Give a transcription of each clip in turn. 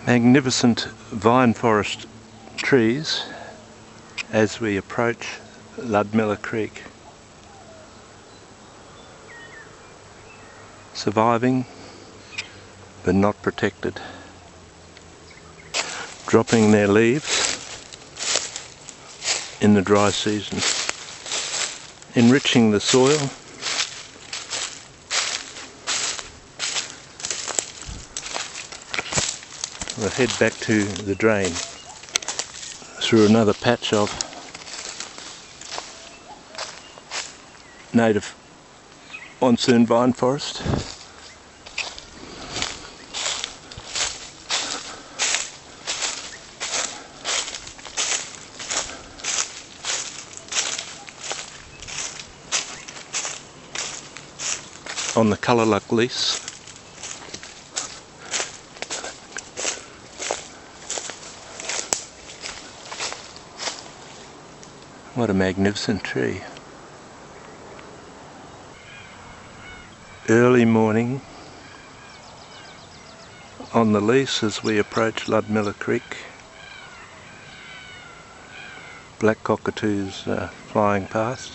Magnificent vine forest trees as we approach Ludmilla Creek. Surviving but not protected. Dropping their leaves in the dry season. Enriching the soil. We'll head back to the drain through another patch of native monsoon vine forest. On the Kulaluk Lease. What a magnificent tree. Early morning on the Lease as we approach Ludmilla Creek. Black cockatoos flying past.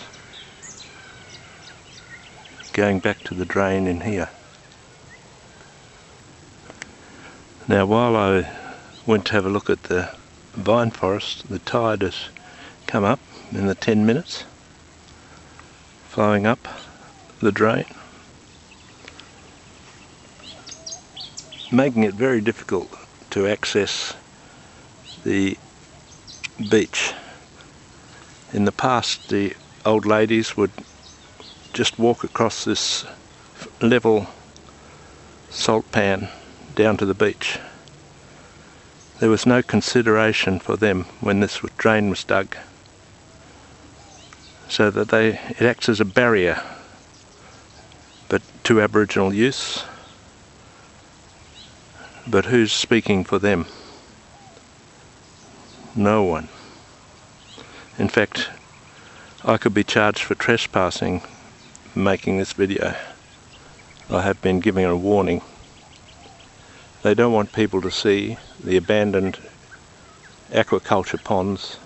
Going back to the drain in here. Now while I went to have a look at the vine forest, the tide has come up in the 10 minutes, flowing up the drain, making it very difficult to access the beach. In the past, the old ladies would just walk across this level salt pan down to the beach. There was no consideration for them when this drain was dug, so that it acts as a barrier but to Aboriginal use. But who's speaking for them? No one. In fact, I could be charged for trespassing making this video. I have been giving a warning. They don't want people to see the abandoned aquaculture ponds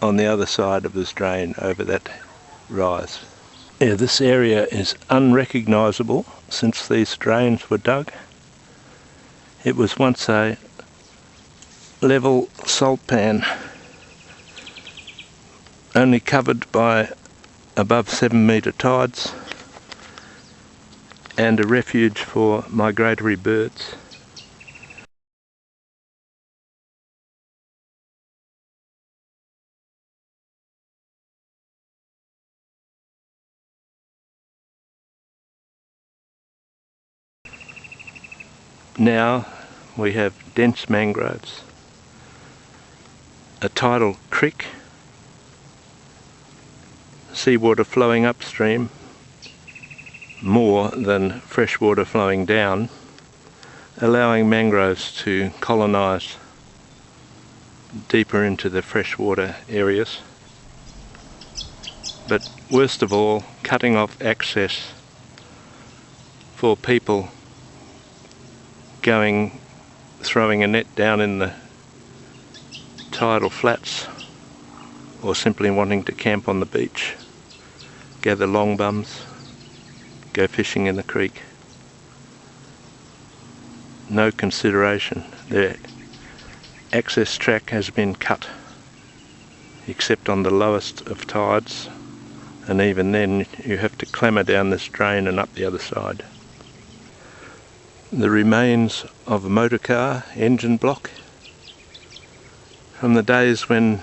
on the other side of this drain over that rise. Yeah, this area is unrecognisable since these drains were dug. It was once a level salt pan, only covered by above 7-metre tides, and a refuge for migratory birds. Now we have dense mangroves, a tidal creek, seawater flowing upstream more than fresh water flowing down, allowing mangroves to colonise deeper into the freshwater areas. But worst of all, cutting off access for people throwing a net down in the tidal flats, or simply wanting to camp on the beach, gather long bums, go fishing in the creek. No consideration. The access track has been cut, except on the lowest of tides, and even then you have to clamber down this drain and up the other side. The remains of a motor car engine block from the days when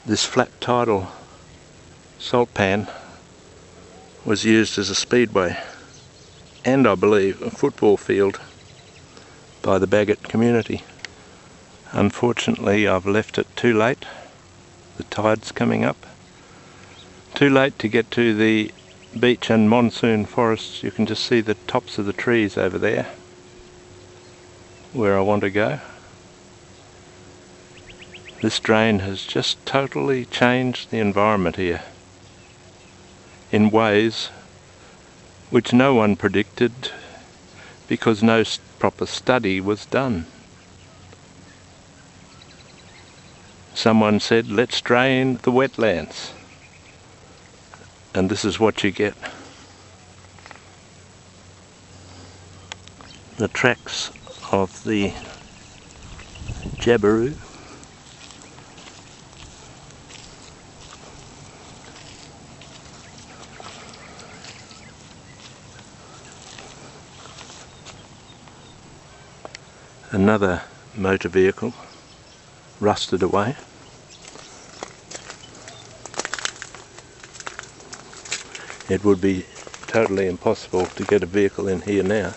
this flat tidal salt pan was used as a speedway, and I believe a football field by the Bagot community. Unfortunately, I've left it too late. The tide's coming up. Too late to get to the beach and monsoon forests. You can just see the tops of the trees over there where I want to go. This drain has just totally changed the environment here in ways which no one predicted because no proper study was done. Someone said, let's drain the wetlands, and this is what you get. The tracks of the jabiru. Another motor vehicle rusted away. It would be totally impossible to get a vehicle in here now.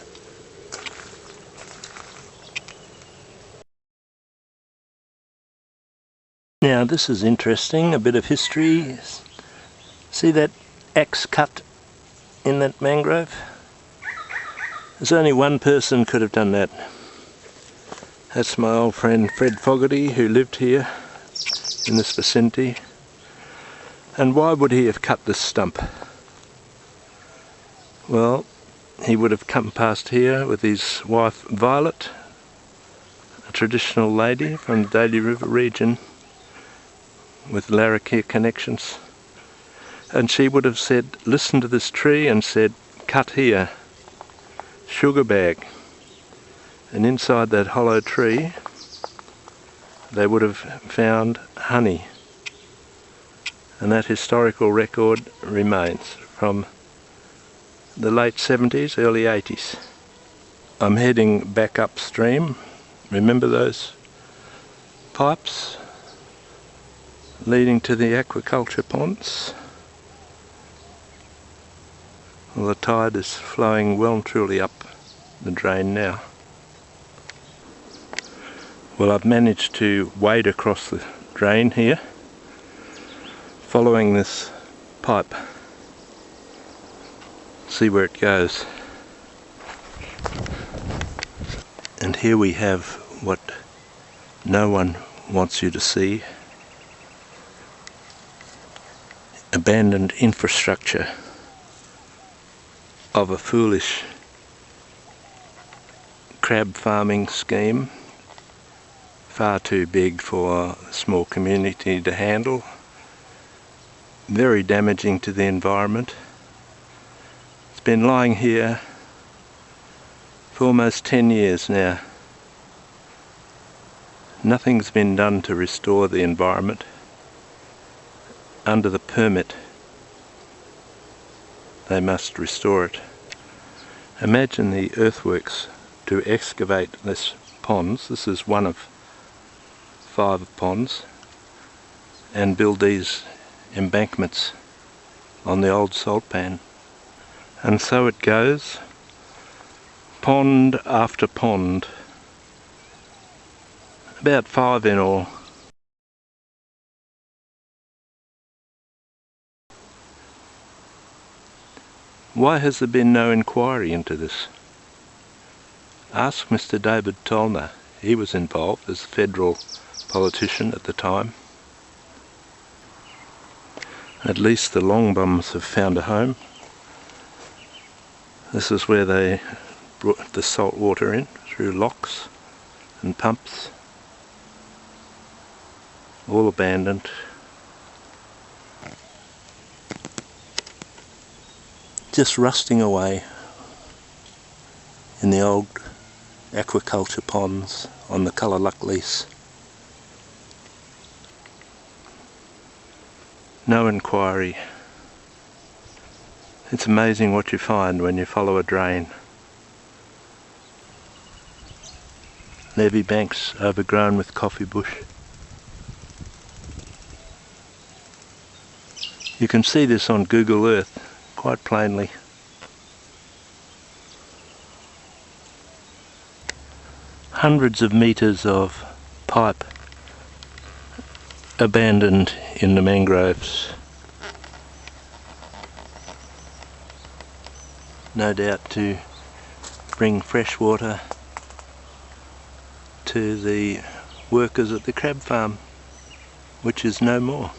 Now this is interesting, a bit of history. See that axe cut in that mangrove? There's only one person could have done that. That's my old friend Fred Fogarty, who lived here in this vicinity. And why would he have cut this stump? Well, he would have come past here with his wife Violet, a traditional lady from the Daly River region with Larrakia connections, and she would have said, listen to this tree, and said, cut here, sugar bag. And inside that hollow tree they would have found honey, and that historical record remains from the late 70s, early 80s. I'm heading back upstream. Remember those pipes leading to the aquaculture ponds? Well, the tide is flowing well and truly up the drain now. Well, I've managed to wade across the drain here, following this pipe. See where it goes. And here we have what no one wants you to see. Abandoned infrastructure of a foolish crab farming scheme, far too big for a small community to handle, very damaging to the environment. It's been lying here for almost 10 years now. Nothing's been done to restore the environment under the permit. They must restore it. Imagine the earthworks to excavate this ponds, this is one of 5 ponds, and build these embankments on the old salt pan. And so it goes, pond after pond, about 5 in all. Why has there been no inquiry into this? Ask Mr. David Tollner. He was involved as a federal politician at the time. At least the longbums have found a home. This is where they brought the salt water in through locks and pumps. All abandoned. Just rusting away in the old aquaculture ponds on the Kulaluk Lease. No inquiry. It's amazing what you find when you follow a drain. Levee banks overgrown with coffee bush. You can see this on Google Earth quite plainly. Hundreds of meters of pipe abandoned in the mangroves. No doubt to bring fresh water to the workers at the crab farm, which is no more.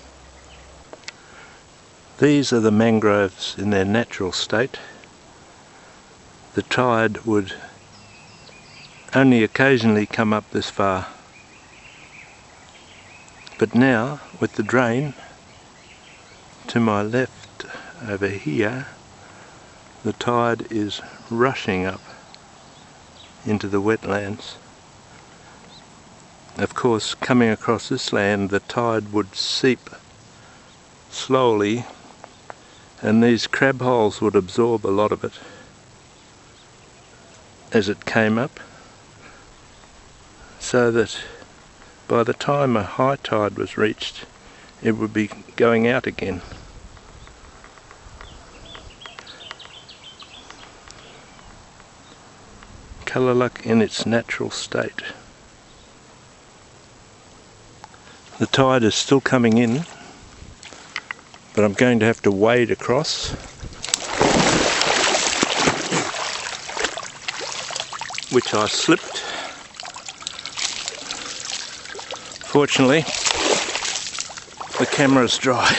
These are the mangroves in their natural state. The tide would only occasionally come up this far. But now, with the drain to my left over here, the tide is rushing up into the wetlands. Of course, coming across this land, the tide would seep slowly, and these crab holes would absorb a lot of it as it came up, so that by the time a high tide was reached, it would be going out again. Kulaluk in its natural state. The tide is still coming in, but I'm going to have to wade across. Which I slipped. Fortunately, the camera's dry.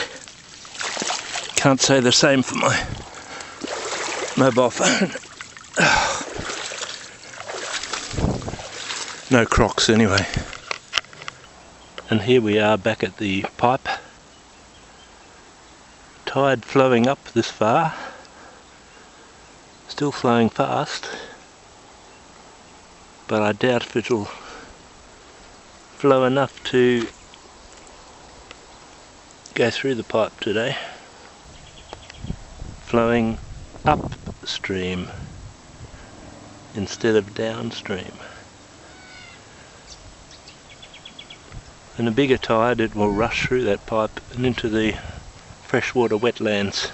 Can't say the same for my mobile phone. No Crocs anyway. And here we are back at the pipe. Tide flowing up this far. Still flowing fast. But I doubt if it'll flow enough to go through the pipe today. Flowing upstream instead of downstream. In a bigger tide it will rush through that pipe and into the freshwater wetlands.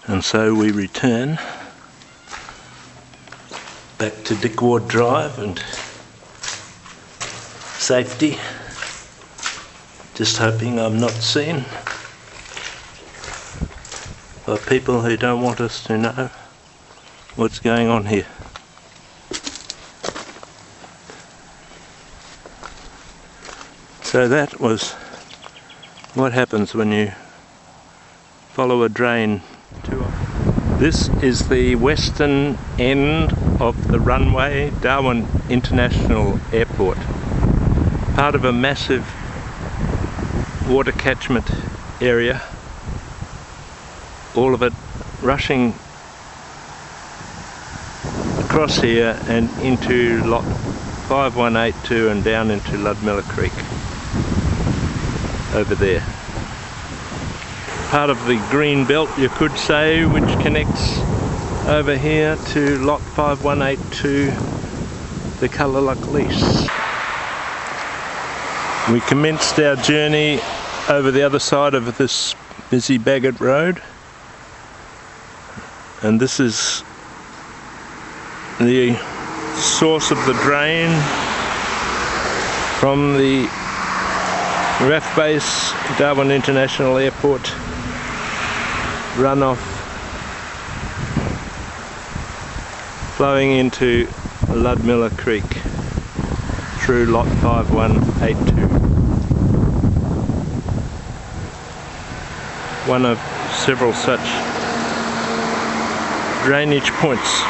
And so we return back to Dickward Drive and safety. Just hoping I'm not seen by people who don't want us to know what's going on here. So that was what happens when you follow a drain too often. This is the western end of the runway, Darwin International Airport. Part of a massive water catchment area, all of it rushing across here and into lot 5182 and down into Ludmilla Creek over there. Part of the green belt, you could say, which connects over here to lot 5182, the Kulaluk Lease. We commenced our journey over the other side of this busy Bagot Road, and this is the source of the drain from the RAF base, Darwin International Airport, runoff flowing into Ludmilla Creek through lot 5182. One of several such drainage points.